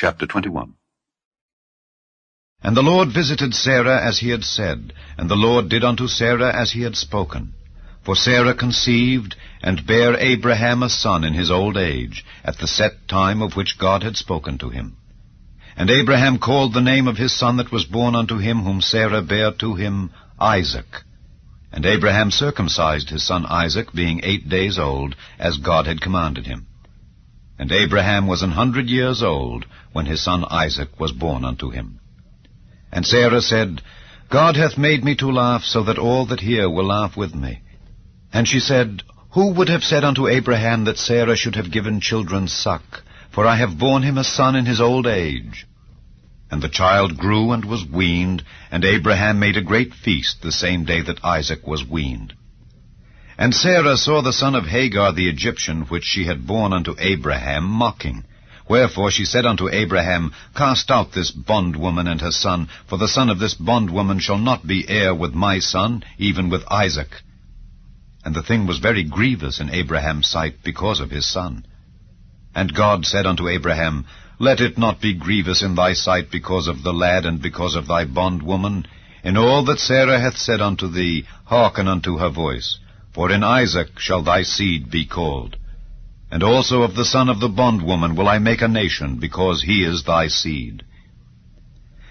Chapter 21. And the Lord visited Sarah as he had said, and the Lord did unto Sarah as he had spoken. For Sarah conceived, and bare Abraham a son in his old age, at the set time of which God had spoken to him. And Abraham called the name of his son that was born unto him, whom Sarah bare to him, Isaac. And Abraham circumcised his son Isaac, being 8 days old, as God had commanded him. And Abraham was 100 years old, when his son Isaac was born unto him. And Sarah said, God hath made me to laugh, so that all that hear will laugh with me. And she said, Who would have said unto Abraham that Sarah should have given children suck? For I have borne him a son in his old age. And the child grew and was weaned, and Abraham made a great feast the same day that Isaac was weaned. And Sarah saw the son of Hagar the Egyptian, which she had borne unto Abraham, mocking. Wherefore she said unto Abraham, Cast out this bondwoman and her son, for the son of this bondwoman shall not be heir with my son, even with Isaac. And the thing was very grievous in Abraham's sight because of his son. And God said unto Abraham, Let it not be grievous in thy sight because of the lad and because of thy bondwoman. In all that Sarah hath said unto thee, hearken unto her voice. For in Isaac shall thy seed be called. And also of the son of the bondwoman will I make a nation, because he is thy seed.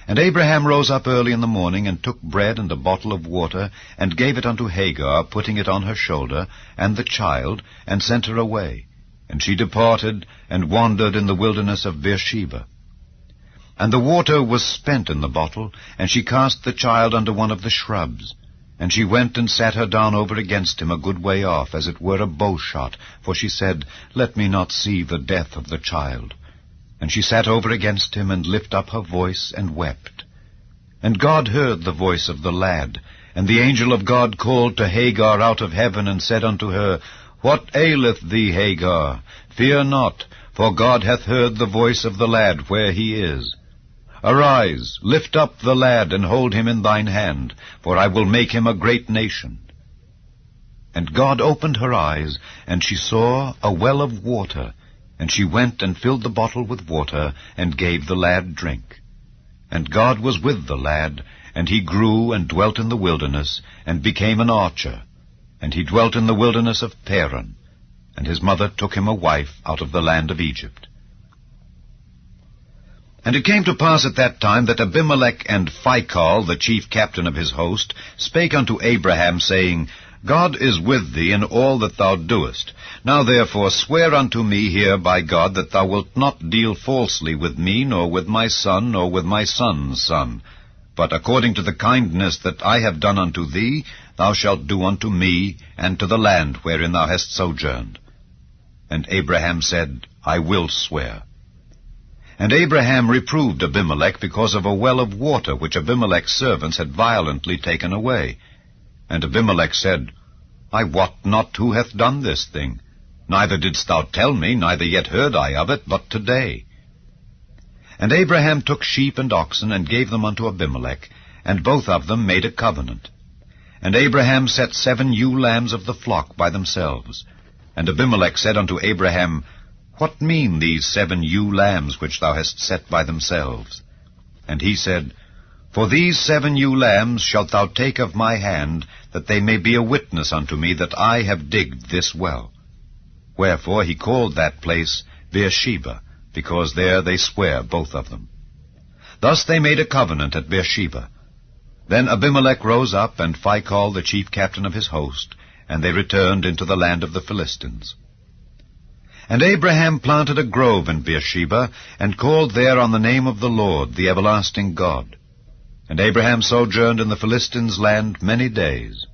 And Abraham rose up early in the morning, and took bread and a bottle of water, and gave it unto Hagar, putting it on her shoulder, and the child, and sent her away. And she departed, and wandered in the wilderness of Beersheba. And the water was spent in the bottle, and she cast the child under one of the shrubs. And she went and sat her down over against him a good way off, as it were a bowshot, for she said, Let me not see the death of the child. And she sat over against him, and lift up her voice, and wept. And God heard the voice of the lad. And the angel of God called to Hagar out of heaven, and said unto her, What aileth thee, Hagar? Fear not, for God hath heard the voice of the lad where he is. Arise, lift up the lad, and hold him in thine hand, for I will make him a great nation. And God opened her eyes, and she saw a well of water, and she went and filled the bottle with water, and gave the lad drink. And God was with the lad, and he grew and dwelt in the wilderness, and became an archer. And he dwelt in the wilderness of Paran, and his mother took him a wife out of the land of Egypt. And it came to pass at that time that Abimelech and Phicol, the chief captain of his host, spake unto Abraham, saying, God is with thee in all that thou doest. Now therefore swear unto me here by God that thou wilt not deal falsely with me, nor with my son, nor with my son's son. But according to the kindness that I have done unto thee, thou shalt do unto me, and to the land wherein thou hast sojourned. And Abraham said, I will swear. And Abraham reproved Abimelech because of a well of water which Abimelech's servants had violently taken away. And Abimelech said, I wot not who hath done this thing. Neither didst thou tell me, neither yet heard I of it, but today. And Abraham took sheep and oxen, and gave them unto Abimelech, and both of them made a covenant. And Abraham set 7 ewe lambs of the flock by themselves. And Abimelech said unto Abraham, What mean these 7 ewe lambs which thou hast set by themselves? And he said, For these 7 ewe lambs shalt thou take of my hand, that they may be a witness unto me that I have digged this well. Wherefore he called that place Beersheba, because there they swear both of them. Thus they made a covenant at Beersheba. Then Abimelech rose up, and Phicol the chief captain of his host, and they returned into the land of the Philistines. And Abraham planted a grove in Beersheba, and called there on the name of the Lord, the everlasting God. And Abraham sojourned in the Philistines' land many days.